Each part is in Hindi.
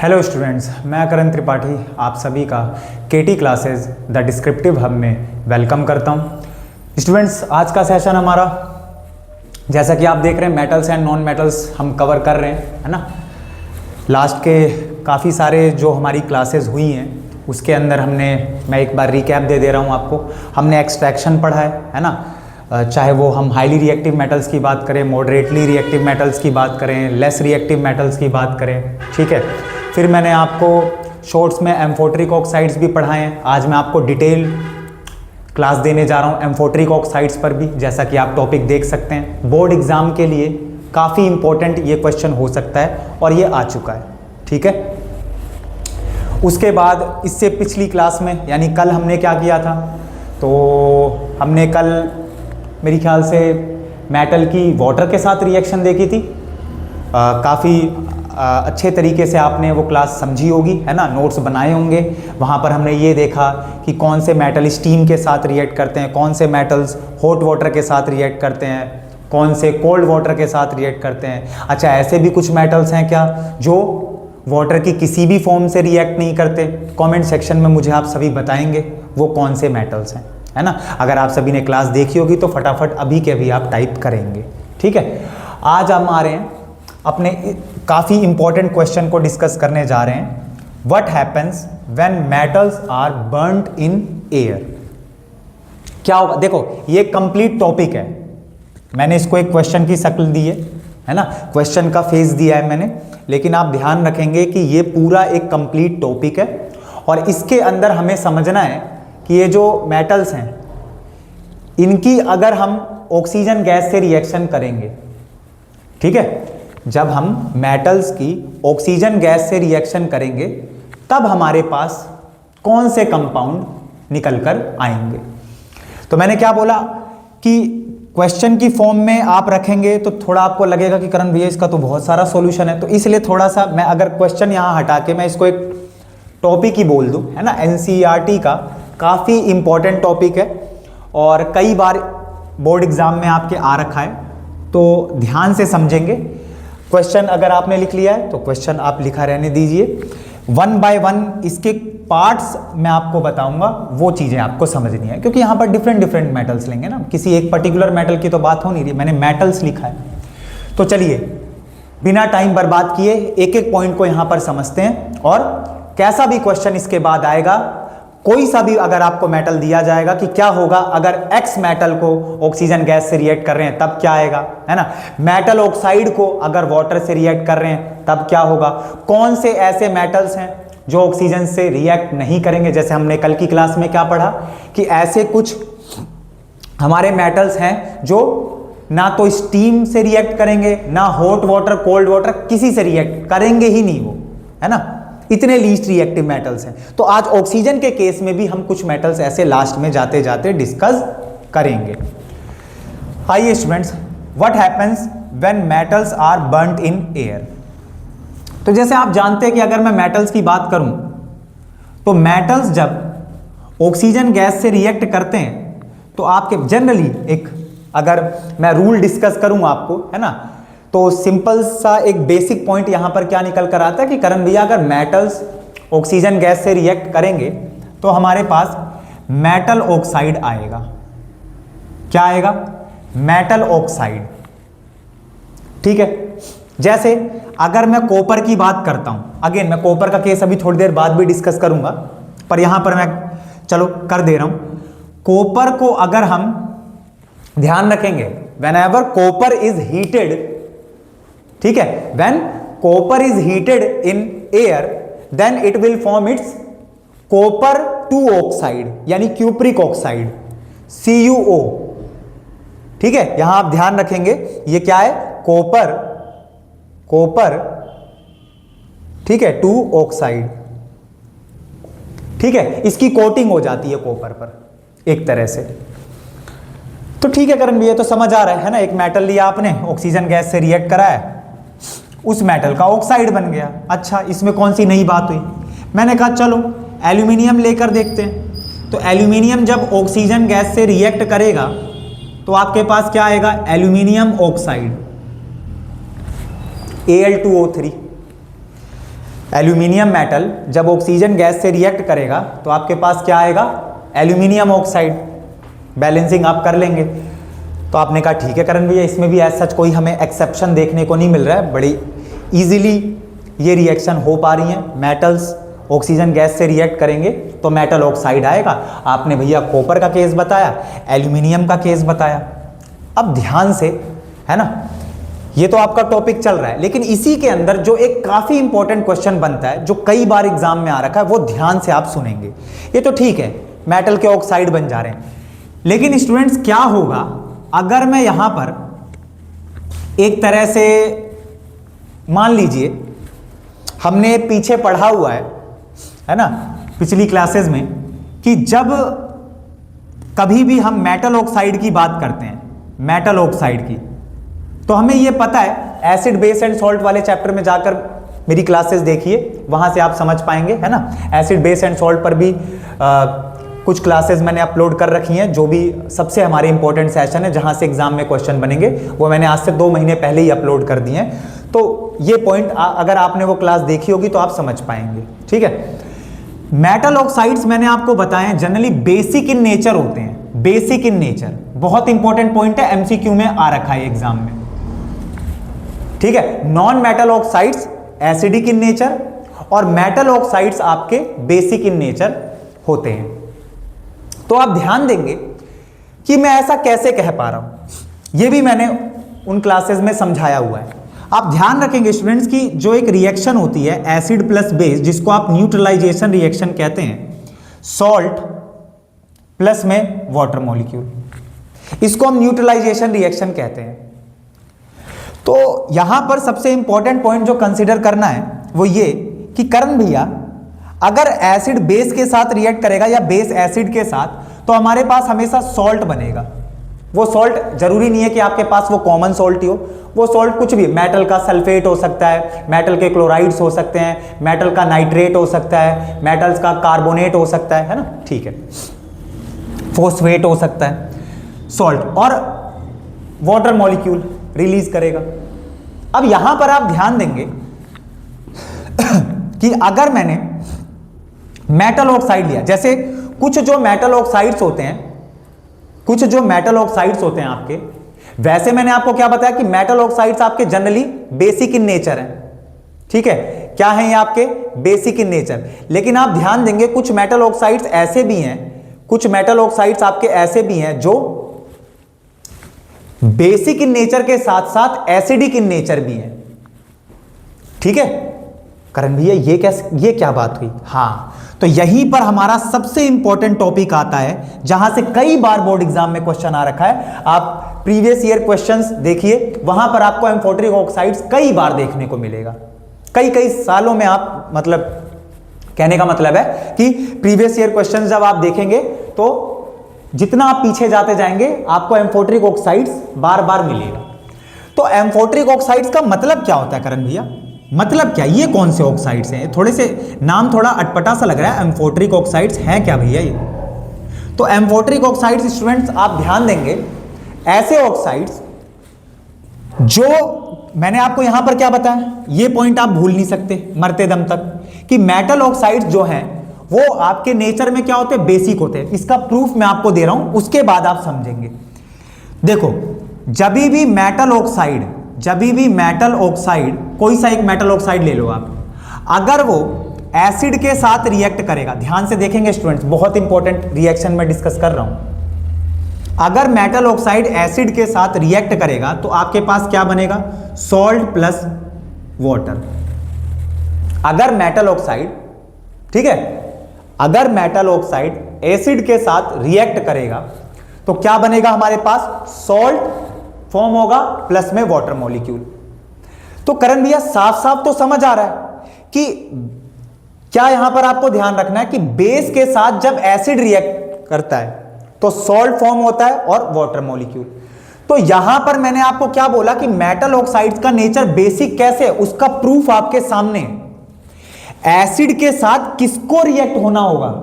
हेलो स्टूडेंट्स, मैं करण त्रिपाठी आप सभी का केटी क्लासेस द डिस्क्रिप्टिव हब में वेलकम करता हूं। स्टूडेंट्स, आज का सेशन हमारा जैसा कि आप देख रहे हैं मेटल्स एंड नॉन मेटल्स हम कवर कर रहे हैं, है ना। लास्ट के काफ़ी सारे जो हमारी क्लासेस हुई हैं उसके अंदर मैं एक बार रिकैप दे रहा हूं आपको। हमने एक्सट्रैक्शन पढ़ा है ना। चाहे वो हम हाईली रिएक्टिव मेटल्स की बात करें, मॉडरेटली रिएक्टिव मेटल्स की बात करें, लेस रिएक्टिव मेटल्स की बात करें, ठीक है। फिर मैंने आपको शॉर्ट्स में एम्फोटरिक ऑक्साइड्स भी पढ़ाए हैं। आज मैं आपको डिटेल क्लास देने जा रहा हूँ एम्फोटरिक ऑक्साइड्स पर भी, जैसा कि आप टॉपिक देख सकते हैं। बोर्ड एग्जाम के लिए काफ़ी इंपॉर्टेंट ये क्वेश्चन हो सकता है और ये आ चुका है, ठीक है। उसके बाद इससे पिछली क्लास में यानी कल हमने क्या किया था, तो हमने कल मेरे ख्याल से मेटल की वाटर के साथ रिएक्शन देखी थी। काफ़ी अच्छे तरीके से आपने वो क्लास समझी होगी, है ना, नोट्स बनाए होंगे। वहाँ पर हमने ये देखा कि कौन से मेटल स्टीम के साथ रिएक्ट करते हैं, कौन से मेटल्स हॉट वाटर के साथ रिएक्ट करते हैं, कौन से कोल्ड वाटर के साथ रिएक्ट करते हैं। अच्छा, ऐसे भी कुछ मेटल्स हैं क्या जो वाटर की किसी भी फॉर्म से रिएक्ट नहीं करते? कमेंट सेक्शन में मुझे आप सभी बताएंगे वो कौन से मेटल्स हैं, है ना। अगर आप सभी ने क्लास देखी होगी तो फटाफट अभी के अभी आप टाइप करेंगे, ठीक है। आज हम आ रहे हैं अपने काफ़ी इंपॉर्टेंट क्वेश्चन को डिस्कस करने जा रहे हैं। What happens when metals are burned in air? क्या होगा? देखो, ये कंप्लीट टॉपिक है। मैंने इसको एक क्वेश्चन की शक्ल दी है ना, क्वेश्चन का फेस दिया है मैंने, लेकिन आप ध्यान रखेंगे कि ये पूरा एक कंप्लीट टॉपिक है और इसके अंदर हमें समझना है कि ये जो मेटल्स हैं इनकी अगर हम ऑक्सीजन गैस से रिएक्शन करेंगे, ठीक है, जब हम मेटल्स की ऑक्सीजन गैस से रिएक्शन करेंगे तब हमारे पास कौन से कंपाउंड निकल कर आएंगे। तो मैंने क्या बोला कि क्वेश्चन की फॉर्म में आप रखेंगे तो थोड़ा आपको लगेगा कि करण भैया इसका तो बहुत सारा सॉल्यूशन है, तो इसलिए थोड़ा सा मैं अगर क्वेश्चन यहाँ हटा के मैं इसको एक टॉपिक ही बोल दूँ, है ना, एनसीईआरटी का काफ़ी इंपॉर्टेंट टॉपिक है और कई बार बोर्ड एग्जाम में आपके आ रखा है, तो ध्यान से समझेंगे। क्वेश्चन अगर आपने लिख लिया है तो क्वेश्चन आप लिखा रहने दीजिए। वन बाय वन इसके पार्ट्स मैं आपको बताऊंगा, वो चीज़ें आपको समझनी है, क्योंकि यहाँ पर डिफरेंट मेटल्स लेंगे ना, किसी एक पर्टिकुलर मेटल की तो बात हो नहीं रही, मैंने मेटल्स लिखा है। तो चलिए बिना टाइम बर्बाद किए एक एक पॉइंट को यहाँ पर समझते हैं और कैसा भी क्वेश्चन इसके बाद आएगा, कोई सा भी अगर आपको मेटल दिया जाएगा कि क्या होगा अगर एक्स मेटल को ऑक्सीजन गैस से रिएक्ट कर रहे हैं तब क्या आएगा, है ना। मेटल ऑक्साइड को अगर वाटर से रिएक्ट कर रहे हैं तब क्या होगा, कौन से ऐसे मेटल्स हैं जो ऑक्सीजन से रिएक्ट नहीं करेंगे। जैसे हमने कल की क्लास में क्या पढ़ा कि ऐसे कुछ हमारे मेटल्स हैं जो ना तो स्टीम से रिएक्ट करेंगे, ना हॉट वाटर कोल्ड वाटर किसी से रिएक्ट करेंगे ही नहीं वो, है ना। इतने लीस्ट रिएक्टिव मेटल्स हैं। तो आज ऑक्सीजन के केस में भी हम कुछ मेटल्स ऐसे लास्ट में जाते जाते डिस्कस करेंगे। आइए students, what happens when metals are burned in air. तो जैसे आप जानते हैं कि अगर मैं मेटल्स की बात करूं तो मेटल्स जब ऑक्सीजन गैस से रिएक्ट करते हैं तो आपके जनरली एक अगर मैं रूल डिस्कस करूं आपको, है ना, तो सिंपल सा एक बेसिक पॉइंट यहां पर क्या निकल कर आता है कि करण भैया अगर मेटल्स ऑक्सीजन गैस से रिएक्ट करेंगे तो हमारे पास मेटल ऑक्साइड आएगा। क्या आएगा? मेटल ऑक्साइड, ठीक है। जैसे अगर मैं कॉपर की बात करता हूं, अगेन मैं कॉपर का केस अभी थोड़ी देर बाद भी डिस्कस करूंगा, पर यहां पर मैं चलो कर दे रहा हूं। कॉपर को अगर हम ध्यान रखेंगे, व्हेनेवर कॉपर इज हीटेड, ठीक है, when copper is heated in air then it will form its copper 2 oxide यानी क्यूप्रिक ऑक्साइड CuO, ठीक है। यहां आप ध्यान रखेंगे ये क्या है, कॉपर, ठीक है, 2 ऑक्साइड, ठीक है। इसकी कोटिंग हो जाती है कॉपर पर एक तरह से। तो ठीक है करण भैया, तो समझ आ रहा है ना, एक मेटल लिया आपने, ऑक्सीजन गैस से रिएक्ट करा है, उस मेटल का ऑक्साइड बन गया। अच्छा, इसमें कौन सी नई बात हुई? मैंने कहा चलो एल्यूमिनियम लेकर देखते हैं। तो एल्यूमिनियम जब ऑक्सीजन गैस से रिएक्ट करेगा तो आपके पास क्या आएगा, aluminium oxide Al2O3। Aluminium metal जब ऑक्सीजन गैस से रिएक्ट करेगा तो आपके पास क्या आएगा, एल्यूमिनियम ऑक्साइड। बैलेंसिंग आप कर लेंगे। तो आपने कहा ठीक है करण भैया, इसमें भी एज सच कोई हमें एक्सेप्शन देखने को नहीं मिल रहा है, बड़ी इजीली ये रिएक्शन हो पा रही हैं। मेटल्स ऑक्सीजन गैस से रिएक्ट करेंगे तो मेटल ऑक्साइड आएगा। आपने भैया कॉपर का केस बताया, एल्यूमिनियम का केस बताया। अब ध्यान से, है ना, ये तो आपका टॉपिक चल रहा है, लेकिन इसी के अंदर जो एक काफी इंपॉर्टेंट क्वेश्चन बनता है, जो कई बार एग्जाम में आ रखा है, वो ध्यान से आप सुनेंगे। ये तो ठीक है, मेटल के ऑक्साइड बन जा रहे हैं, लेकिन स्टूडेंट्स क्या होगा अगर मैं यहां पर एक तरह से, मान लीजिए हमने पीछे पढ़ा हुआ है ना, पिछली क्लासेस में, कि जब कभी भी हम मेटल ऑक्साइड की बात करते हैं, मेटल ऑक्साइड की, तो हमें यह पता है, एसिड बेस एंड सॉल्ट वाले चैप्टर में जाकर मेरी क्लासेस देखिए, वहां से आप समझ पाएंगे, है ना। एसिड बेस एंड सॉल्ट पर भी कुछ क्लासेस मैंने अपलोड कर रखी हैं, जो भी सबसे हमारे इंपॉर्टेंट सेशन है, जहां से एग्जाम में क्वेश्चन बनेंगे, वो मैंने आज से 2 महीने पहले ही अपलोड कर दिए हैं। तो ये पॉइंट अगर आपने वो क्लास देखी होगी तो आप समझ पाएंगे, ठीक है। मेटल ऑक्साइड्स मैंने आपको बताया जनरली बेसिक इन नेचर होते हैं, बेसिक इन नेचर, बहुत इंपॉर्टेंट पॉइंट है, एमसीक्यू में आ रखा है एग्जाम में, ठीक है। Non metal oxides acidic in nature और मेटल ऑक्साइड्स आपके बेसिक इन नेचर होते हैं। तो आप ध्यान देंगे कि मैं ऐसा कैसे कह पा रहा हूं, यह भी मैंने उन क्लासेस में समझाया हुआ है। आप ध्यान रखेंगे स्टूडेंट्स की जो एक रिएक्शन होती है एसिड प्लस बेस, जिसको आप न्यूट्रलाइजेशन रिएक्शन कहते हैं, सॉल्ट प्लस में वाटर मॉलिक्यूल, इसको हम न्यूट्रलाइजेशन रिएक्शन कहते हैं। तो यहां पर सबसे इंपॉर्टेंट पॉइंट जो कंसीडर करना है वो ये कि करण भैया अगर एसिड बेस के साथ रिएक्ट करेगा या बेस एसिड के साथ, तो हमारे पास हमेशा सॉल्ट बनेगा। वो सॉल्ट जरूरी नहीं है कि आपके पास वो कॉमन सॉल्ट ही हो, वो सॉल्ट कुछ भी, मेटल का सल्फेट हो सकता है, मेटल के क्लोराइड्स हो सकते हैं, मेटल का नाइट्रेट हो सकता है, मेटल्स का कार्बोनेट हो सकता है ना, ठीक है, फॉस्फेट हो सकता है, सॉल्ट, और वाटर मॉलिक्यूल रिलीज करेगा। अब यहां पर आप ध्यान देंगे कि अगर मैंने मेटल ऑक्साइड लिया, जैसे कुछ जो मेटल ऑक्साइड्स होते हैं, कुछ जो मेटल ऑक्साइड्स होते हैं आपके, वैसे मैंने आपको क्या बताया कि मेटल ऑक्साइड्स आपके जनरली बेसिक इन नेचर हैं, ठीक है, क्या है ये आपके बेसिक इन नेचर। लेकिन आप ध्यान देंगे कुछ मेटल ऑक्साइड्स ऐसे भी हैं, कुछ मेटल ऑक्साइड्स आपके ऐसे भी हैं जो बेसिक इन नेचर के साथ साथ एसिडिक इन नेचर भी हैं, ठीक है। करण भैया ये क्या बात हुई? हाँ, तो यहीं पर हमारा सबसे इंपॉर्टेंट टॉपिक आता है, जहां से कई बार बोर्ड एग्जाम में क्वेश्चन आ रखा है। आप प्रीवियस ईयर क्वेश्चंस देखिए, वहां पर आपको एम्फोटेरिक ऑक्साइड्स कई बार देखने को मिलेगा, कई सालों में। आप मतलब कहने का मतलब है कि प्रीवियस ईयर क्वेश्चंस जब आप देखेंगे तो जितना आप पीछे जाते जाएंगे आपको एम्फोटेरिक ऑक्साइड्स बार बार मिलेगा। तो एम्फोटेरिक ऑक्साइड्स का मतलब क्या होता है करण भैया? मतलब क्या, ये कौन से ऑक्साइड्स हैं? थोड़े से नाम थोड़ा अटपटा सा लग रहा है, एम्फोटेरिक ऑक्साइड्स हैं क्या भैया ये? तो एम्फोटेरिक ऑक्साइड्स स्टूडेंट्स आप ध्यान देंगे, ऐसे ऑक्साइड्स जो मैंने आपको यहां पर क्या बताया, ये पॉइंट आप भूल नहीं सकते मरते दम तक, कि मेटल ऑक्साइड्स जो हैं वो आपके नेचर में क्या होते हैं, बेसिक होते हैं। इसका प्रूफ मैं आपको दे रहा हूं, उसके बाद आप समझेंगे। देखो, जब भी मेटल ऑक्साइड, कोई सा एक मेटल ऑक्साइड ले लो आप, अगर वो एसिड के साथ रिएक्ट करेगा, ध्यान से देखेंगे स्टूडेंट्स, बहुत इंपॉर्टेंट रिएक्शन में डिस्कस कर रहा हूं। अगर मेटल ऑक्साइड एसिड के साथ रिएक्ट करेगा तो आपके पास क्या बनेगा, सॉल्ट प्लस वाटर। अगर मेटल ऑक्साइड, ठीक है, अगर मेटल ऑक्साइड एसिड के साथ रिएक्ट करेगा तो क्या बनेगा हमारे पास, सॉल्ट फॉर्म होगा प्लस में वाटर मॉलिक्यूल। तो करण भैया साफ साफ तो समझ आ रहा है कि क्या यहां पर आपको ध्यान रखना है कि बेस के साथ जब एसिड रिएक्ट करता है तो सॉल्ट फॉर्म होता है और वाटर मॉलिक्यूल। तो यहां पर मैंने आपको क्या बोला कि मेटल ऑक्साइड्स का नेचर बेसिक कैसे है, उसका प्रूफ आपके सामने है। एसिड के साथ किसको रिएक्ट होना होगा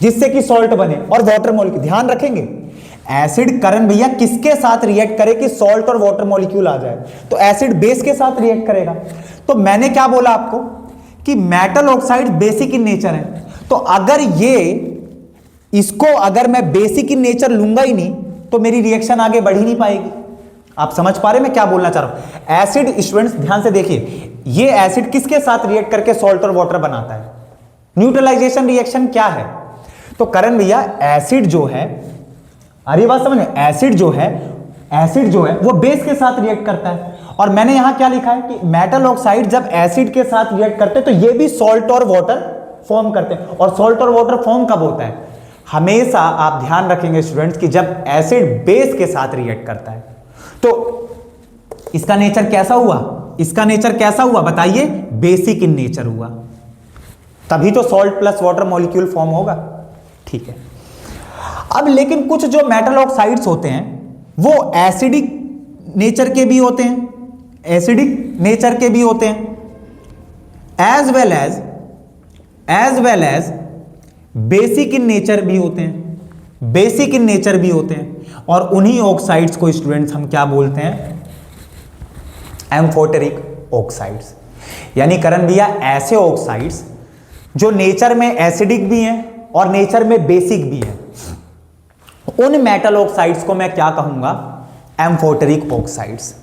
जिससे कि सॉल्ट बने और वाटर मॉलिक्यूल, ध्यान रखेंगे, एसिड करण भैया किसके साथ रिएक्ट करे कि सॉल्ट और वाटर मॉलिक्यूल आ जाए, तो एसिड बेस के साथ रिएक्ट करेगा। तो मैंने क्या बोला आपको कि metal oxide basic in nature है, तो अगर इसको अगर मैं बेसिक इन नेचर लूंगा ही नहीं तो मेरी रिएक्शन आगे बढ़ ही नहीं पाएगी। आप समझ पा रहे मैं क्या बोलना चाह रहा हूं? एसिड, स्टूडेंट्स ध्यान से देखिए, ये एसिड किसके साथ रिएक्ट करके सॉल्ट और वाटर बनाता है? न्यूट्रलाइजेशन रिएक्शन क्या है? तो करण भैया एसिड जो है, अरे बात समझ में, एसिड जो है वो बेस के साथ रिएक्ट करता है। और मैंने यहां क्या लिखा है कि मेटल ऑक्साइड जब एसिड के साथ रिएक्ट करते हैं तो ये भी सॉल्ट और वाटर फॉर्म करते हैं। और सॉल्ट और वाटर फॉर्म कब होता है? हमेशा आप ध्यान रखेंगे स्टूडेंट्स कि जब एसिड बेस के साथ रिएक्ट करता है। तो इसका नेचर कैसा हुआ? इसका नेचर कैसा हुआ बताइए? बेसिक इन नेचर हुआ, तभी तो salt plus water molecule form होगा। ठीक है, अब लेकिन कुछ जो मेटल ऑक्साइड्स होते हैं वो एसिडिक नेचर के भी होते हैं, एसिडिक नेचर के भी होते हैं, as well as basic in nature भी होते हैं, बेसिक इन नेचर भी होते हैं। और उन्हीं ऑक्साइड्स को स्टूडेंट्स हम क्या बोलते हैं? Amphoteric oxides. यानी करण भैया ऐसे ऑक्साइड्स जो नेचर में एसिडिक भी हैं और नेचर में बेसिक भी हैं, उन मेटल ऑक्साइड्स को मैं क्या कहूंगा? Amphoteric oxides.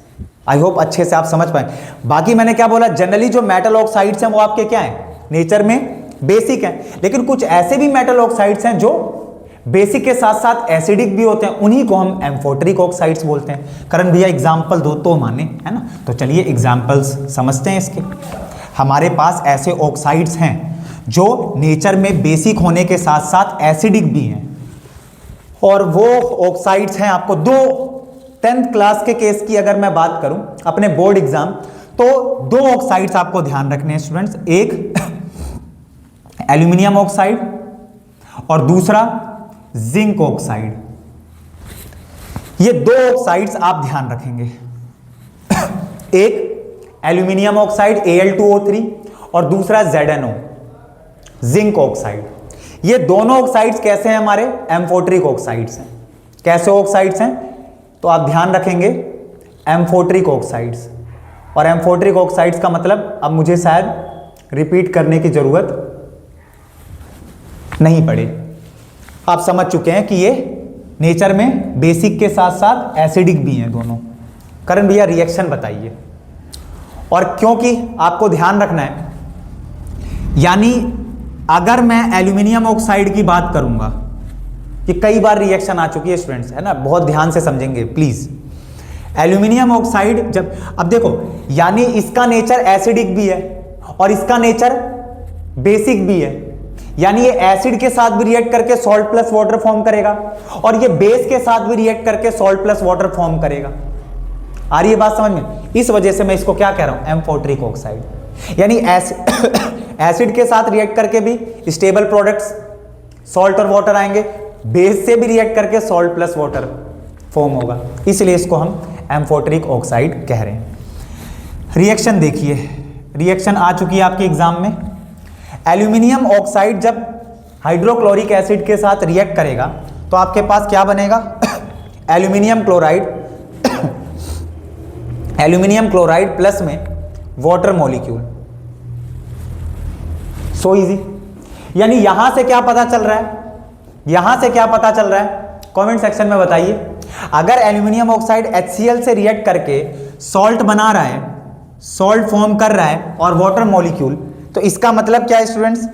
आई होप अच्छे से आप समझ पाए। बाकी मैंने क्या बोला, जनरली जो मेटल ऑक्साइड्स हैं वो आपके क्या हैं? नेचर में बेसिक हैं, लेकिन कुछ ऐसे भी मेटल ऑक्साइड्स हैं जो बेसिक के साथ साथ एसिडिक भी होते हैं, उन्हीं को हम एम्फोटेरिक ऑक्साइड्स बोलते हैं। करण भैया एग्जाम्पल दो तो माने, है ना? तो चलिए एग्जाम्पल्स समझते हैं इसके। हमारे पास ऐसे ऑक्साइड्स हैं जो नेचर में बेसिक होने के साथ साथ एसिडिक भी हैं, और वो ऑक्साइड्स हैं आपको 10th क्लास के केस की अगर मैं बात करूं अपने बोर्ड एग्जाम, तो 2 ऑक्साइड्स आपको ध्यान रखने हैं स्टूडेंट्स, एक एल्यूमिनियम ऑक्साइड और दूसरा जिंक ऑक्साइड। ये 2 ऑक्साइड्स आप ध्यान रखेंगे, एक एल्यूमिनियम ऑक्साइड Al2O3 और दूसरा ZnO जिंक ऑक्साइड। ये दोनों ऑक्साइड्स कैसे हैं? हमारे एम्फोटेरिक ऑक्साइड्स हैं। कैसे ऑक्साइड्स हैं? तो आप ध्यान रखेंगे एम्फोटेरिक ऑक्साइड्स। और एम्फोटेरिक ऑक्साइड्स का मतलब अब मुझे शायद रिपीट करने की जरूरत नहीं पड़े, आप समझ चुके हैं कि ये नेचर में बेसिक के साथ साथ एसिडिक भी हैं दोनों। करण भैया रिएक्शन बताइए। और क्योंकि आपको ध्यान रखना है, यानी अगर मैं एल्यूमिनियम ऑक्साइड की बात करूंगा, कि कई बार रिएक्शन आ चुकी है स्टूडेंट्स, है ना? बहुत ध्यान से समझेंगे प्लीज। एल्यूमिनियम ऑक्साइड जब, अब देखो, यानी इसका नेचर एसिडिक भी है और इसका नेचर बेसिक भी है, यानी ये एसिड के साथ भी रिएक्ट करके सॉल्ट प्लस वाटर फॉर्म करेगा और ये बेस के साथ भी रिएक्ट करके सॉल्ट प्लस वाटर फॉर्म करेगा। आ रही है बात समझ में? इस वजह से मैं इसको क्या कह रहा हूं? Amphoteric oxide. यानी एसिड के साथ रिएक्ट करके भी स्टेबल प्रोडक्ट्स सॉल्ट और वाटर आएंगे, बेस से भी रिएक्ट करके सॉल्ट प्लस वाटर फॉर्म होगा, इसलिए इसको हम एम्फोटेरिक ऑक्साइड कह रहे हैं। रिएक्शन देखिए, रिएक्शन आ चुकी है आपके एग्जाम में। एल्यूमिनियम ऑक्साइड जब हाइड्रोक्लोरिक एसिड के साथ रिएक्ट करेगा तो आपके पास क्या बनेगा? Aluminium chloride, aluminium chloride plus में वाटर मॉलिक्यूल। So easy. यानी यहां से क्या पता चल रहा है? यहां से क्या पता चल रहा है? कमेंट सेक्शन में बताइए। अगर एल्यूमिनियम ऑक्साइड HCl से रिएक्ट करके सॉल्ट बना रहा है, सॉल्ट फॉर्म कर रहा है और वाटर मॉलिक्यूल, तो इसका मतलब क्या है स्टूडेंट्स?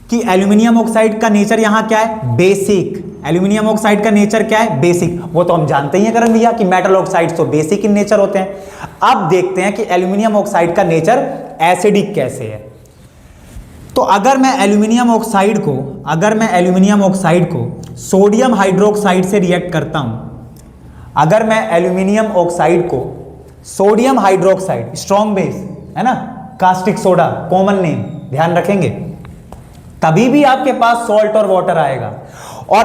कि एल्यूमिनियम ऑक्साइड का नेचर यहां क्या है? बेसिक। एल्यूमिनियम ऑक्साइड का नेचर क्या है? बेसिक। वो तो हम जानते ही हैं करण भैया कि मेटल ऑक्साइड्स तो बेसिक इन नेचर होते हैं। अब देखते हैं कि एल्यूमिनियम ऑक्साइड का नेचर एसिडिक कैसे है। तो अगर मैं एल्यूमिनियम ऑक्साइड को सोडियम हाइड्रोक्साइड से रिएक्ट करता हूं, अगर मैं एल्यूमिनियम ऑक्साइड को सोडियम हाइड्रोक्साइड, स्ट्रॉन्ग बेस है ना, कास्टिक सोडा कॉमन नेम, ध्यान रखेंगे, तभी भी आपके पास सॉल्ट और वाटर आएगा। और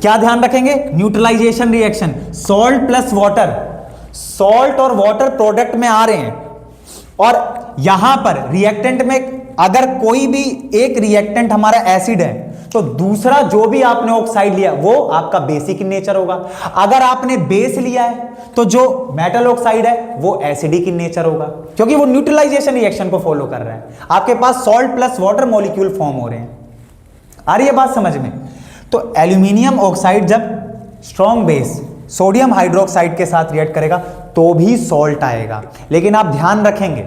क्या ध्यान रखेंगे? Neutralisation reaction, salt plus water, salt और वाटर प्रोडक्ट में आ रहे हैं और यहां पर रिएक्टेंट में अगर कोई भी एक रिएक्टेंट हमारा एसिड है तो दूसरा जो भी आपने ऑक्साइड लिया वो आपका बेसिक इन नेचर होगा। अगर आपने बेस लिया है तो जो मेटल ऑक्साइड है वो एसिडिक इन नेचर होगा, क्योंकि वो न्यूट्रलाइजेशन रिएक्शन को फॉलो कर रहा है। आपके पास salt plus water molecule form हो रहे हैं। आ रही है बात समझ में? तो एल्यूमिनियम ऑक्साइड जब स्ट्रॉन्ग बेस सोडियम हाइड्रोक्साइड के साथ रिएक्ट करेगा तो भी सॉल्ट आएगा। लेकिन आप ध्यान रखेंगे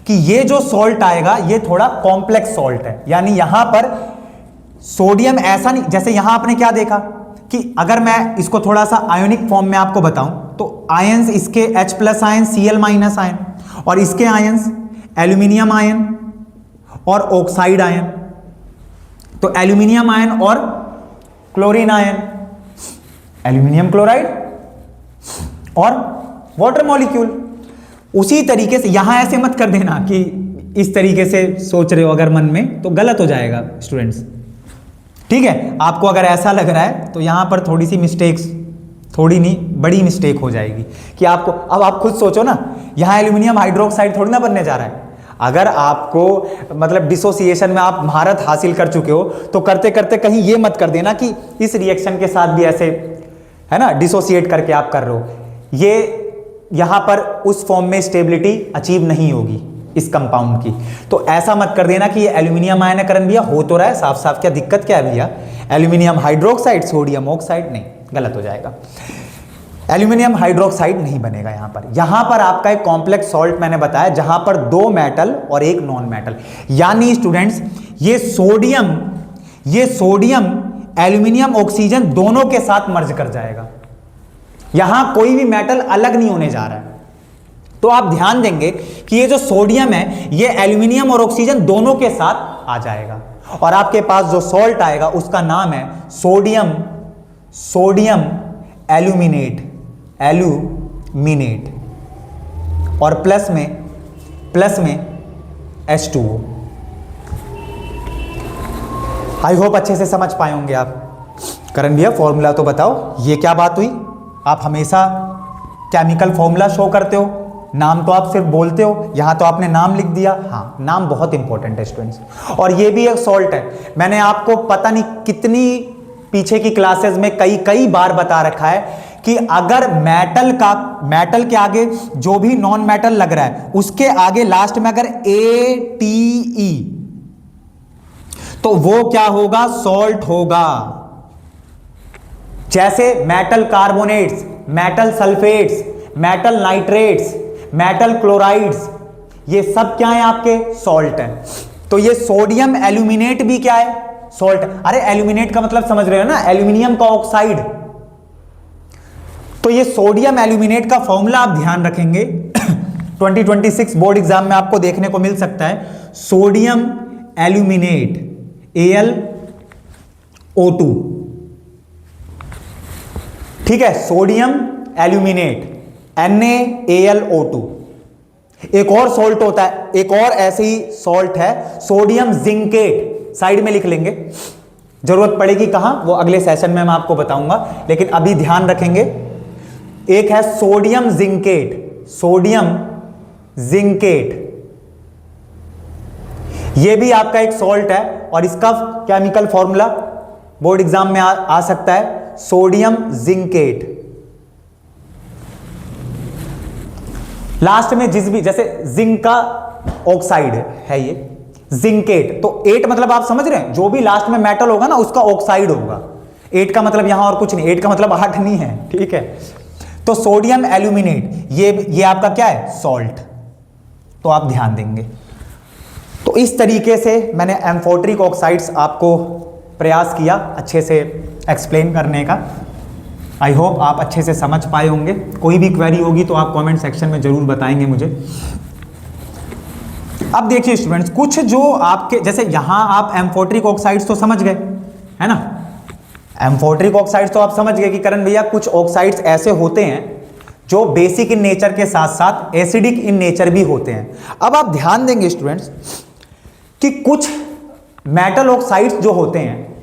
कि ये जो सॉल्ट आएगा ये थोड़ा कॉम्प्लेक्स सॉल्ट है, यानी यहां पर सोडियम ऐसा नहीं, जैसे यहां आपने क्या देखा कि अगर मैं इसको थोड़ा सा आयोनिक फॉर्म में आपको बताऊं तो आयंस इसके H+ आयन, Cl- आयन, और इसके आयंस एल्यूमिनियम आयन और ऑक्साइड आयन। तो एल्यूमिनियम आयन और क्लोरीन आयन, एल्यूमिनियम क्लोराइड और वाटर मॉलिक्यूल। उसी तरीके से यहां ऐसे मत कर देना कि इस तरीके से सोच रहे हो अगर मन में, तो गलत हो जाएगा स्टूडेंट्स। ठीक है, आपको अगर ऐसा लग रहा है तो यहां पर थोड़ी सी मिस्टेक्स, थोड़ी नहीं बड़ी मिस्टेक हो जाएगी कि आपको, अब आप खुद सोचो ना, यहां एल्यूमिनियम हाइड्रोक्साइड थोड़ी ना बनने जा रहा है। अगर आपको मतलब डिसोसिएशन में आप महारत हासिल कर चुके हो तो करते करते कहीं ये मत कर देना कि इस रिएक्शन के साथ भी ऐसे, है ना, डिसोसिएट करके आप कर रहे हो। ये यहां पर उस फॉर्म में स्टेबिलिटी अचीव नहीं होगी इस कंपाउंड की। तो ऐसा मत कर देना कि ये एल्यूमिनियम आयनीकरण भैया हो तो रहा है साफ साफ, क्या दिक्कत क्या है भैया, एल्यूमिनियम हाइड्रोक्साइड सोडियम ऑक्साइड, नहीं, गलत हो जाएगा। एल्यूमिनियम हाइड्रोक्साइड नहीं बनेगा यहां पर। यहां पर आपका एक कॉम्प्लेक्स सॉल्ट मैंने बताया जहां पर 2 मेटल और 1 नॉन मेटल, यानी स्टूडेंट्स ये सोडियम एल्यूमिनियम ऑक्सीजन दोनों के साथ मर्ज कर जाएगा। यहां कोई भी मेटल अलग नहीं होने जा रहा है। तो आप ध्यान देंगे कि ये जो सोडियम है ये एल्यूमिनियम और ऑक्सीजन दोनों के साथ आ जाएगा, और आपके पास जो सॉल्ट आएगा उसका नाम है सोडियम एल्यूमिनेट, और प्लस में H2O। आई होप अच्छे से समझ पाए होंगे आप। करण भैया फॉर्मूला तो बताओ, ये क्या बात हुई? आप हमेशा केमिकल फॉर्मूला शो करते हो, नाम तो आप सिर्फ बोलते हो, यहां तो आपने नाम लिख दिया। हाँ, नाम बहुत इंपॉर्टेंट है स्टूडेंट्स। और ये भी एक सॉल्ट है, मैंने आपको पता नहीं कितनी पीछे की क्लासेस में कई बार बता रखा है कि अगर मेटल के आगे जो भी नॉन मेटल लग रहा है उसके आगे लास्ट में अगर ATE तो वो क्या होगा, सॉल्ट होगा। जैसे metal carbonates, metal sulphates, metal nitrates, metal chlorides, ये सब क्या है आपके, सॉल्ट है। तो ये सोडियम एल्यूमिनेट भी क्या है, सॉल्ट। अरे एल्यूमिनेट का मतलब समझ रहे हो ना, एल्यूमिनियम का ऑक्साइड। तो ये सोडियम एल्यूमिनेट का फॉर्मूला आप ध्यान रखेंगे 2026 बोर्ड एग्जाम में आपको देखने को मिल सकता है, सोडियम एल्यूमिनेट AlO2। ठीक है, सोडियम एल्यूमिनेट NaAlO2। एक और सॉल्ट होता है, एक और ऐसे ही सॉल्ट है सोडियम जिंकेट, साइड में लिख लेंगे, जरूरत पड़ेगी कहां वो अगले सेशन में मैं आपको बताऊंगा, लेकिन अभी ध्यान रखेंगे। एक है सोडियम जिंकेट, ये भी आपका एक सॉल्ट है और इसका केमिकल फॉर्मूला बोर्ड एग्जाम में आ सकता है, सोडियम जिंकेट। लास्ट में जिस भी, जैसे जिंक का ऑक्साइड है ये जिंकेट, तो 8 मतलब आप समझ रहे हैं, जो भी लास्ट में मेटल होगा ना उसका ऑक्साइड होगा। 8 का मतलब यहां और कुछ नहीं, 8 का मतलब 8 नहीं है, ठीक है। तो सोडियम एल्यूमिनेट ये आपका क्या है, सॉल्ट। तो आप ध्यान देंगे। तो इस तरीके से मैंने एम्फोटरिक ऑक्साइड्स आपको प्रयास किया अच्छे से एक्सप्लेन करने का। आई होप आप अच्छे से समझ पाए होंगे। कोई भी क्वेरी होगी तो आप कमेंट सेक्शन में जरूर बताएंगे मुझे। अब देखिए स्टूडेंट्स, कुछ जो आपके, जैसे यहां आप एम्फोटरिक ऑक्साइड्स तो समझ गए, है ना, एम्फोटरिक ऑक्साइड्स तो आप समझ गए कि करण भैया कुछ ऑक्साइड्स ऐसे होते हैं जो बेसिक इन नेचर के साथ साथ एसिडिक इन नेचर भी होते हैं। अब आप ध्यान देंगे स्टूडेंट्स कि कुछ मेटल ऑक्साइड्स जो होते हैं,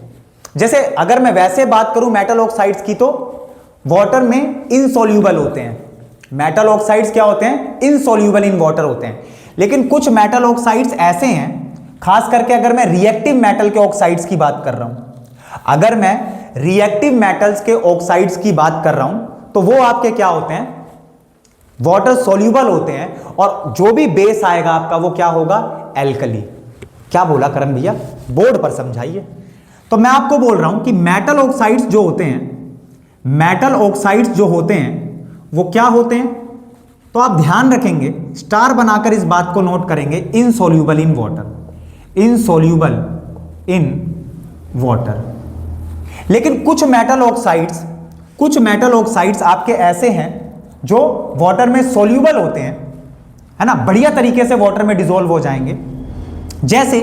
जैसे अगर मैं वैसे बात करूं मेटल ऑक्साइड्स की, तो वाटर में इनसॉल्यूबल होते हैं। मेटल ऑक्साइड्स क्या होते हैं, इनसॉल्यूबल इन वाटर होते हैं। लेकिन कुछ मेटल ऑक्साइड्स ऐसे हैं, खास करके अगर मैं रिएक्टिव मेटल के ऑक्साइड्स की बात कर रहा हूं, अगर मैं रिएक्टिव मेटल्स के ऑक्साइड्स की बात कर रहा हूं तो वो आपके क्या होते हैं, वाटर सोल्यूबल होते हैं, और जो भी बेस आएगा आपका वो क्या होगा, एल्कली। क्या बोला करण भैया, बोर्ड पर समझाइए। तो मैं आपको बोल रहा हूं कि मेटल ऑक्साइड्स जो होते हैं, मेटल ऑक्साइड्स जो होते हैं वो क्या होते हैं, तो आप ध्यान रखेंगे, स्टार बनाकर इस बात को नोट करेंगे, insoluble in water, insoluble in water. लेकिन कुछ मेटल ऑक्साइड्स आपके ऐसे हैं जो वाटर में सोल्यूबल होते हैं, है ना, बढ़िया तरीके से वाटर में डिसॉल्व हो जाएंगे। जैसे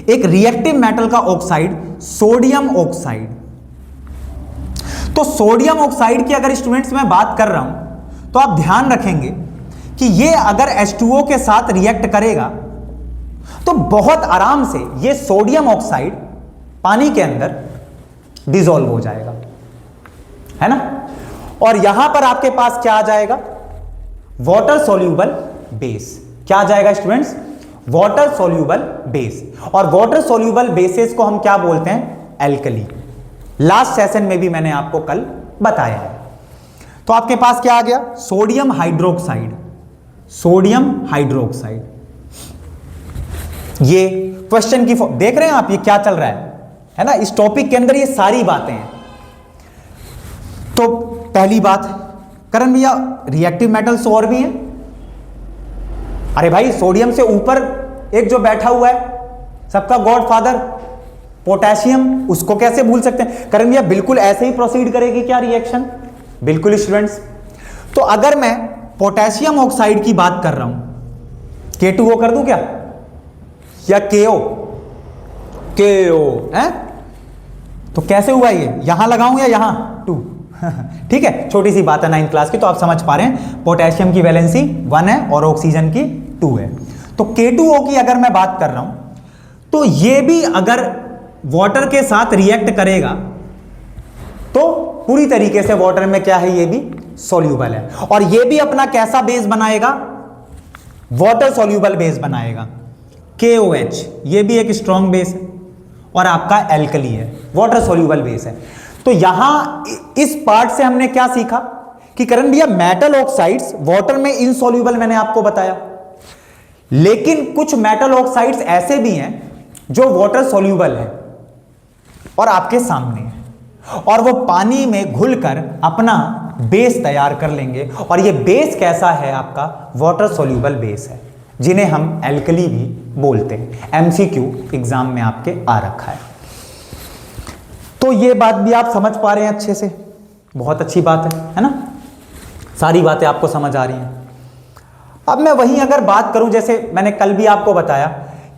एक रिएक्टिव मेटल का ऑक्साइड सोडियम ऑक्साइड। तो सोडियम ऑक्साइड की अगर स्टूडेंट्स मैं बात कर रहा हूं तो आप ध्यान रखेंगे कि ये अगर H2O के साथ रिएक्ट करेगा तो बहुत आराम से ये सोडियम ऑक्साइड पानी के अंदर डिसॉल्व हो जाएगा, है ना। और यहां पर आपके पास क्या आ जाएगा, वाटर सोल्यूबल बेस। क्या आ जाएगा स्टूडेंट्स, वाटर सोल्यूबल बेस। और वाटर सोल्यूबल बेसेस को हम क्या बोलते हैं, एल्कली। लास्ट सेशन में भी मैंने आपको कल बताया है। तो आपके पास क्या आ गया, सोडियम हाइड्रोक्साइड, सोडियम हाइड्रोक्साइड। ये क्वेश्चन की देख रहे हैं आप, ये क्या चल रहा है ना, इस टॉपिक के अंदर ये सारी बातें हैं। तो पहली बात, करण भैया रिएक्टिव मेटल्स और भी हैं। अरे भाई सोडियम से ऊपर एक जो बैठा हुआ है सबका गॉडफादर, पोटेशियम, उसको कैसे भूल सकते हैं। करण भैया बिल्कुल ऐसे ही प्रोसीड करेगी क्या रिएक्शन, बिल्कुल स्टूडेंट्स। तो अगर मैं पोटेशियम ऑक्साइड की बात कर रहा हूं, K2O कर दूं क्या, या KO, है, तो कैसे हुआ ये, यहां लगाऊं या यहां 2 ठीक है, छोटी सी बात है 9th क्लास की, तो आप समझ पा रहे हैं। पोटेशियम की वैलेंसी 1 है और ऑक्सीजन की 2 है। तो K2O की अगर मैं बात कर रहा हूं तो ये भी अगर वाटर के साथ रिएक्ट करेगा तो पूरी तरीके से वाटर में क्या है, ये भी सोल्यूबल है। और ये भी अपना कैसा बेस बनाएगा, वाटर सोल्यूबल बेस बनाएगा, KOH। ये भी एक स्ट्रॉन्ग बेस है और आपका एल्कली है, वाटर सोल्यूबल बेस है। तो यहां इस पार्ट से हमने क्या सीखा कि करण भैया मेटल ऑक्साइड्स वाटर में इनसोल्यूबल मैंने आपको बताया, लेकिन कुछ मेटल ऑक्साइड्स ऐसे भी हैं जो वाटर सोल्यूबल है और आपके सामने है, और वो पानी में घुलकर अपना बेस तैयार कर लेंगे। और ये बेस कैसा है, आपका वाटर सोल्यूबल बेस है, जिन्हें हम एल्कली भी बोलते हैं। MCQ एग्जाम में आपके आ रखा है। तो ये बात भी आप समझ पा रहे हैं अच्छे से, बहुत अच्छी बात है ना, सारी बातें आपको समझ आ रही हैं। अब मैं वहीं अगर बात करूं, जैसे मैंने कल भी आपको बताया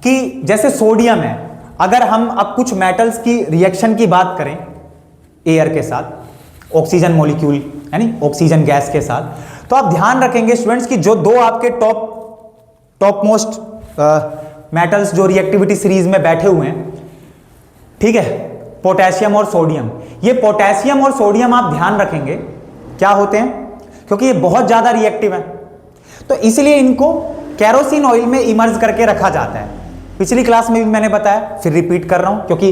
कि जैसे सोडियम है, अगर हम अब कुछ मेटल्स की रिएक्शन की बात करें एयर के साथ, ऑक्सीजन मॉलिक्यूल यानी ऑक्सीजन गैस के साथ, तो आप ध्यान रखेंगे स्टूडेंट्स कि जो दो आपके टॉप मोस्ट मेटल्स जो रिएक्टिविटी सीरीज में बैठे हुए हैं, ठीक है, पोटेशियम और सोडियम। ये पोटेशियम और सोडियम आप ध्यान रखेंगे क्या होते हैं, क्योंकि ये बहुत ज्यादा रिएक्टिव है, तो इसलिए इनको केरोसिन ऑयल में इमर्ज करके रखा जाता है। पिछली क्लास में भी मैंने बताया, फिर रिपीट कर रहा हूं क्योंकि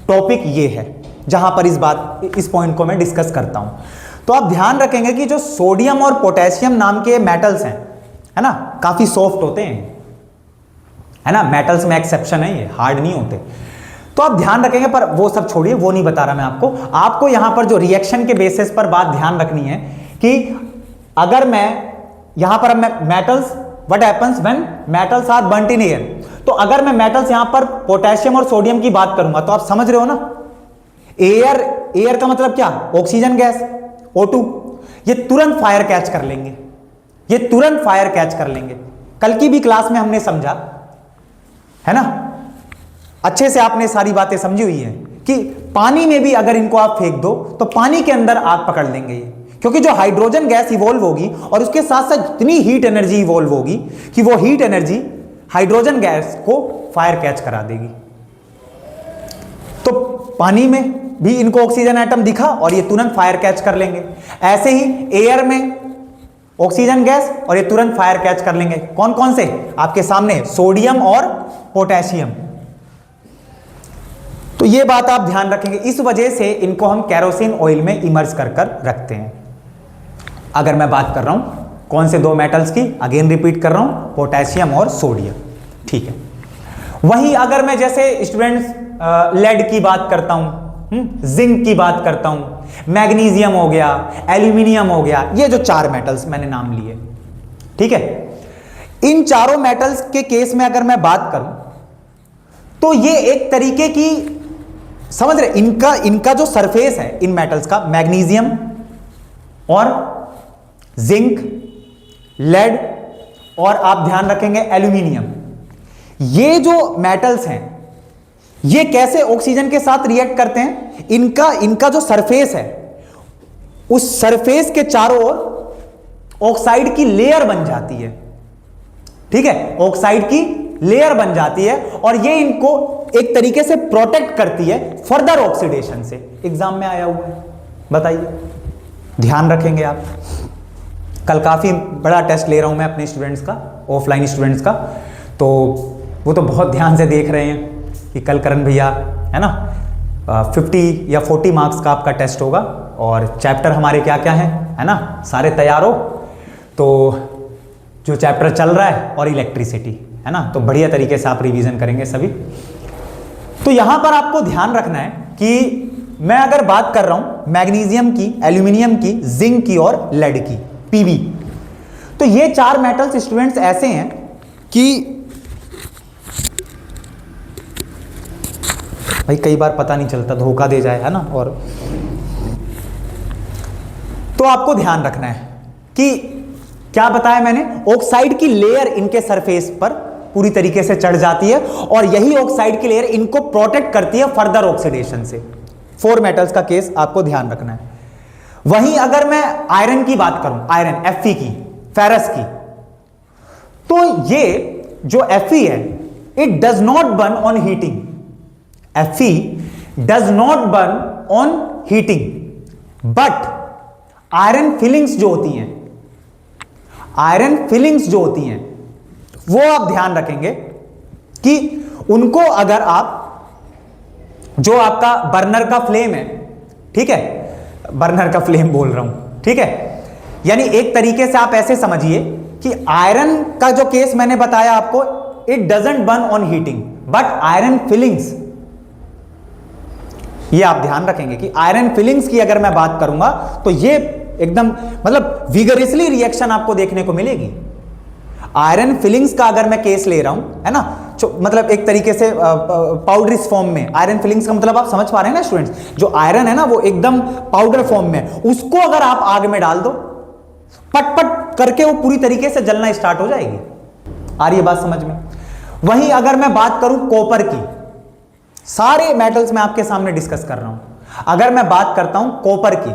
टॉपिक ये है जहां पर इस पॉइंट को मैं डिस्कस करता हूं। तो आप ध्यान रखेंगे कि जो सोडियम और पोटेशियम नाम के मेटल्स हैं, है ना, काफी सॉफ्ट होते हैं, है ना, मेटल्स में एक्सेप्शन है, ये हार्ड नहीं होते। तो आप ध्यान रखेंगे, पर वो सब छोड़िए, वो नहीं बता रहा मैं आपको यहां पर जो रिएक्शन के बेसिस पर बात ध्यान रखनी है कि अगर मैं यहां पर metals, what happens when metals are burnt in air, तो अगर मैं मेटल्स यहां पर पोटेशियम और सोडियम की बात करूंगा तो आप समझ रहे हो ना, एयर का मतलब क्या, ऑक्सीजन गैस O2, ये तुरंत फायर कैच कर लेंगे, ये तुरंत फायर कैच कर लेंगे। कल की भी क्लास में हमने समझा, है ना, अच्छे से आपने सारी बातें समझी हुई हैं कि पानी में भी अगर इनको आप फेंक दो तो पानी के अंदर आग पकड़ लेंगे ये, क्योंकि जो हाइड्रोजन गैस इवॉल्व होगी और उसके साथ साथ इतनी हीट एनर्जी इवॉल्व होगी कि वो हीट एनर्जी हाइड्रोजन गैस को फायर कैच करा देगी। तो पानी में भी इनको ऑक्सीजन एटम दिखा और ये तुरंत फायर कैच कर लेंगे। ऐसे ही एयर में ऑक्सीजन गैस और ये तुरंत फायर कैच कर लेंगे। कौन कौन से, आपके सामने सोडियम और पोटेशियम। तो ये बात आप ध्यान रखेंगे, इस वजह से इनको हम कैरोसिन ऑयल में इमर्ज कर कर रखते हैं। अगर मैं बात कर रहा हूं कौन से दो मेटल्स की, अगेन रिपीट कर रहा हूं, पोटेशियम और सोडियम, ठीक है। वहीं अगर मैं जैसे स्टूडेंट्स लेड की बात करता हूं, जिंक की बात करता हूं, मैग्नीशियम हो गया, एल्यूमिनियम हो गया, ये जो चार मेटल्स मैंने नाम लिए, ठीक है, इन चारों मेटल्स के केस में अगर मैं बात करूं तो ये एक तरीके की, समझ रहे, इनका जो सरफेस है इन मेटल्स का, मैग्नीशियम और जिंक, लेड और आप ध्यान रखेंगे एल्यूमिनियम, ये जो मेटल्स हैं ये कैसे ऑक्सीजन के साथ रिएक्ट करते हैं, इनका जो सरफेस है उस सरफेस के चारों ओर ऑक्साइड की लेयर बन जाती है, ठीक है, ऑक्साइड की लेयर बन जाती है और ये इनको एक तरीके से प्रोटेक्ट करती है फर्दर ऑक्सीडेशन से। एग्जाम में आया हुआ है, बताइए, ध्यान रखेंगे आप। कल काफी बड़ा टेस्ट ले रहा हूं मैं अपने स्टूडेंट्स का, ऑफलाइन स्टूडेंट्स का, तो वो तो बहुत ध्यान से देख रहे हैं कि कल करण भैया, है ना, 50 या 40 मार्क्स का आपका टेस्ट होगा और चैप्टर हमारे क्या क्या हैं, है ना, सारे तैयार हो। तो जो चैप्टर चल रहा है और इलेक्ट्रिसिटी, है ना, तो बढ़िया तरीके से आप रिवीजन करेंगे सभी। तो यहां पर आपको ध्यान रखना है कि मैं अगर बात कर रहा हूं मैग्नीशियम की, एल्यूमिनियम की, जिंक की और लेड की, पीबी, तो ये चार मेटल्स स्टूडेंट्स ऐसे हैं कि भाई कई बार पता नहीं चलता, धोखा दे जाए, है ना, और तो आपको ध्यान रखना है कि क्या बताया मैंने, ऑक्साइड की लेयर इनके सरफेस पर पूरी तरीके से चढ़ जाती है और यही ऑक्साइड की लेयर इनको प्रोटेक्ट करती है फर्दर ऑक्सीडेशन से। 4 मेटल्स का केस आपको ध्यान रखना है। वहीं अगर मैं आयरन की बात करूं, आयरन Fe की, फेरस की, तो ये जो Fe है it does not burn on heating, Fe does not burn on heating, but iron filings जो होती हैं, आयरन फिलिंग्स जो होती हैं वो आप ध्यान रखेंगे कि उनको अगर आप, जो आपका बर्नर का फ्लेम है, ठीक है, बर्नर का फ्लेम बोल रहा हूं, ठीक है, यानी एक तरीके से आप ऐसे समझिए कि आयरन का जो केस मैंने बताया आपको, it doesn't burn on heating but iron filings, ये आप ध्यान रखेंगे कि आयरन फिलिंग्स की अगर मैं बात करूंगा तो ये एकदम मतलब विगरसली रिएक्शन आपको देखने को मिलेगी। आयरन फिलिंग्स का अगर मैं केस ले रहा हूं, है ना, मतलब एक तरीके से पाउडरिस फॉर्म में, आयरन फिलिंग्स का मतलब आप समझ पा रहे हैं ना स्टूडेंट्स, जो आयरन है ना वो एकदम पाउडर फॉर्म में, उसको अगर आप आग में डाल दो, पट पट करके वो पूरी तरीके से जलना स्टार्ट हो जाएगी। आ रही है बात समझ में। वहीं अगर मैं बात करूं कॉपर की, सारे मेटल्स मैं आपके सामने डिस्कस कर रहा हूं, अगर मैं बात करता हूं कॉपर की,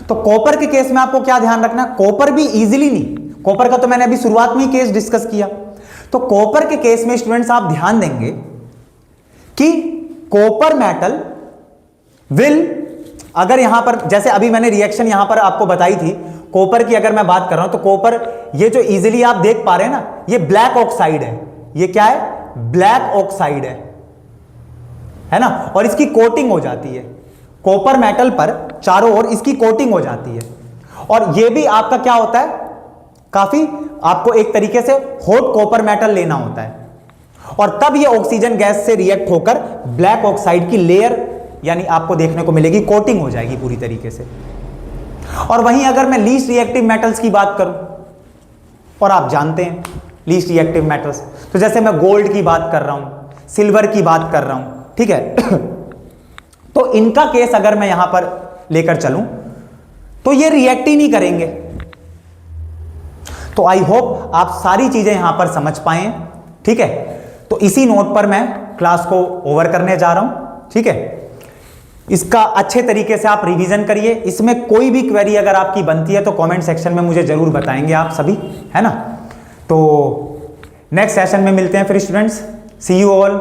तो कॉपर के केस में आपको क्या ध्यान रखना, कॉपर भी इजीली नहीं, कॉपर का तो मैंने अभी शुरुआत में ही केस डिस्कस किया, तो कॉपर के केस में स्टूडेंट्स आप ध्यान देंगे कि कॉपर मेटल विल, अगर यहां पर जैसे अभी मैंने रिएक्शन यहां पर आपको बताई थी कॉपर की, अगर मैं बात कर रहा हूं तो कॉपर, ये जो इजीली आप देख पा रहे हैं ना, ये ब्लैक ऑक्साइड है, ये क्या है, ब्लैक ऑक्साइड है ना, और इसकी कोटिंग हो जाती है कॉपर मेटल पर, चारों ओर इसकी कोटिंग हो जाती है, और ये भी आपका क्या होता है, काफी आपको एक तरीके से हॉट कॉपर मेटल लेना होता है, और तब ये ऑक्सीजन गैस से रिएक्ट होकर ब्लैक ऑक्साइड की लेयर यानी आपको देखने को मिलेगी, कोटिंग हो जाएगी पूरी तरीके से। और वहीं अगर मैं लीस्ट रिएक्टिव मेटल्स की बात करूं, और आप जानते हैं लीस्ट रिएक्टिव मेटल्स, तो जैसे मैं गोल्ड की बात कर रहा हूं, सिल्वर की बात कर रहा हूं, ठीक है, तो इनका केस अगर मैं यहां पर लेकर चलूं तो ये रिएक्ट ही नहीं करेंगे। तो आई होप आप सारी चीजें यहां पर समझ पाए, ठीक है। तो इसी नोट पर मैं क्लास को ओवर करने जा रहा हूं, ठीक है। इसका अच्छे तरीके से आप रिवीजन करिए, इसमें कोई भी क्वेरी अगर आपकी बनती है तो कमेंट सेक्शन में मुझे जरूर बताएंगे आप सभी, है ना। तो नेक्स्ट सेशन में मिलते हैं फिर स्टूडेंट्स, सी यू ऑल।